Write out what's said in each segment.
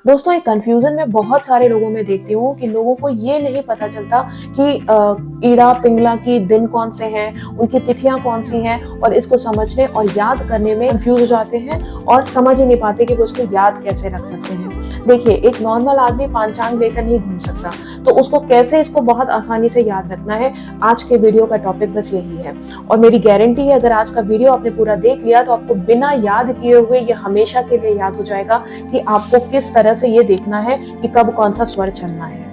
दोस्तों, एक कंफ्यूजन मैं बहुत सारे लोगों में देखती हूँ कि लोगों को ये नहीं पता चलता कि ईड़ा पिंगला की दिन कौन से हैं, उनकी तिथियां कौन सी हैं, और इसको समझने और याद करने में कंफ्यूज हो जाते हैं और समझ ही नहीं पाते कि वो उसको याद कैसे रख सकते हैं। देखिए, एक नॉर्मल आदमी पांचांग लेकर नहीं घूम सकता, तो उसको कैसे इसको बहुत आसानी से याद रखना है, आज के वीडियो का टॉपिक बस यही है। और मेरी गारंटी है, अगर आज का वीडियो आपने पूरा देख लिया तो आपको बिना याद किए हुए ये हमेशा के लिए याद हो जाएगा कि आपको किस तरह से ये देखना है कि कब कौन सा स्वर चलना है।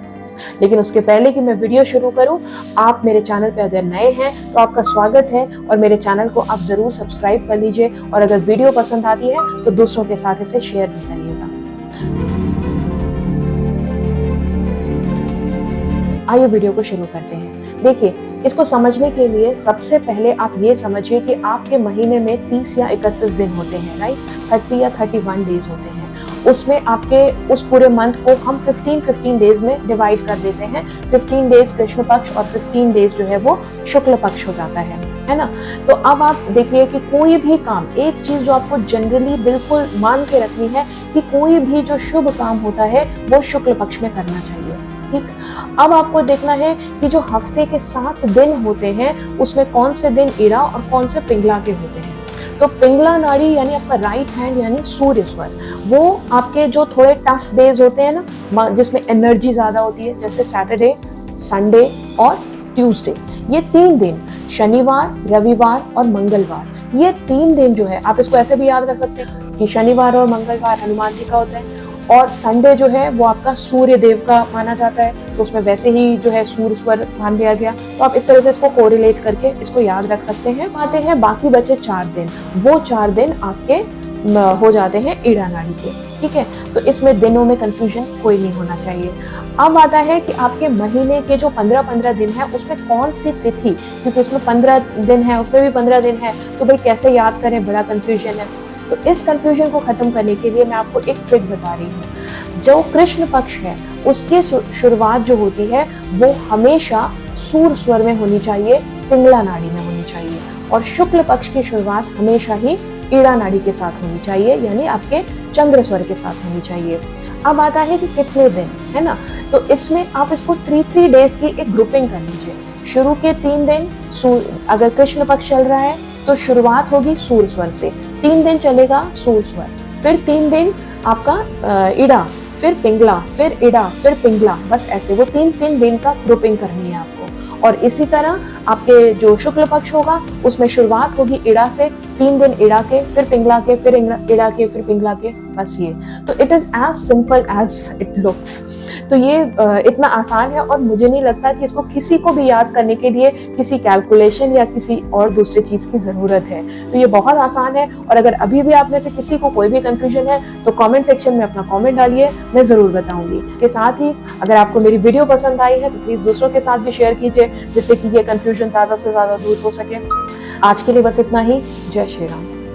लेकिन उसके पहले कि मैं वीडियो शुरू करूं, आप मेरे चैनल पे अगर नए हैं तो आपका स्वागत है और मेरे चैनल को आप जरूर सब्सक्राइब कर लीजिए, और अगर वीडियो पसंद आती है तो दूसरों के साथ इसे शेयर भी करिएगा। आइए वीडियो को शुरू करते हैं। देखिए, इसको समझने के लिए सबसे पहले आप ये समझिए कि आपके महीने में 30 या 31 दिन होते हैं, राइट। 30 या 31 डेज होते हैं। उसमें आपके उस पूरे मंथ को हम 15 डेज में डिवाइड कर देते हैं। 15 डेज कृष्ण पक्ष और 15 डेज जो है वो शुक्ल पक्ष हो जाता है ना। तो अब आप देखिए कि कोई भी काम, एक चीज जो आपको जनरली बिल्कुल मान के रखनी है कि कोई भी जो शुभ काम होता है वो शुक्ल पक्ष में करना चाहिए, ठीक। अब आपको देखना है कि जो हफ्ते के 7 दिन होते हैं उसमें कौन से दिन ईड़ा और कौन से पिंगला के होते हैं। तो पिंगला नाड़ी यानी आपका राइट हैंड यानी सूर्य स्वर, वो आपके जो थोड़े टफ डेज होते हैं ना, जिसमें एनर्जी ज्यादा होती है, जैसे सैटरडे, संडे और ट्यूसडे, ये 3 दिन, शनिवार, रविवार और मंगलवार, ये 3 दिन जो है आप इसको ऐसे भी याद रख सकते हैं कि शनिवार और मंगलवार हनुमान जी का होता है, और संडे जो है वो आपका सूर्य देव का माना जाता है, तो उसमें वैसे ही जो है सूर्य स्वर मान लिया गया। तो आप इस तरह से इसको कोरिलेट करके इसको याद रख सकते हैं। आते हैं बाकी बचे 4 दिन, वो 4 दिन आपके हो जाते हैं ईड़ा नाड़ी के, ठीक है। तो इसमें दिनों में कंफ्यूजन कोई नहीं होना चाहिए। अब आता है कि आपके महीने के जो 15 दिन है उसमें कौन सी तिथि, क्योंकि उसमें 15 दिन है, उसमें भी 15 दिन है, तो भाई कैसे याद करें, बड़ा कंफ्यूजन है। तो इस कंफ्यूजन को खत्म करने के लिए मैं आपको एक ट्रिक बता रही हूँ। जो कृष्ण पक्ष है उसकी शुरुआत जो होती है वो हमेशा सूर स्वर में होनी चाहिए, पिंगला नाड़ी में होनी चाहिए, और शुक्ल पक्ष की शुरुआत हमेशा ही ईड़ा नाड़ी के साथ होनी चाहिए, यानी आपके चंद्र स्वर के साथ होनी चाहिए। अब आता है कि कितने दिन, है ना। तो इसमें आप इसको 3 डेज की एक ग्रुपिंग कर लीजिए। शुरू के 3 दिन अगर कृष्ण पक्ष चल रहा है तो शुरुआत होगी सूर स्वर से, 3 दिन चलेगा सूर स्वर, फिर 3 दिन आपका ईड़ा, फिर पिंगला, फिर ईड़ा, फिर पिंगला, बस ऐसे वो 3 दिन का ग्रुपिंग करनी है आपको। और इसी तरह आपके जो शुक्ल पक्ष होगा उसमें शुरुआत होगी ईड़ा से, 3 दिन ईड़ा के, फिर पिंगला के, फिर ईड़ा के, फिर पिंगला के, बस ये। तो it is as simple as it looks. तो ये इतना आसान है, और मुझे नहीं लगता कि इसको किसी को भी याद करने के लिए किसी कैलकुलेशन या किसी और दूसरी चीज की जरूरत है। तो ये बहुत आसान है, और अगर अभी भी आप में से किसी को कोई भी कंफ्यूजन है तो कमेंट सेक्शन में अपना कमेंट डालिए, मैं जरूर बताऊंगी। इसके साथ ही अगर आपको मेरी वीडियो पसंद आई है तो प्लीज दूसरों के साथ भी शेयर कीजिए, जिससे कि ये कंफ्यूजन ज्यादा से ज्यादा दूर हो सके। आज के लिए बस इतना ही। जय श्री राम।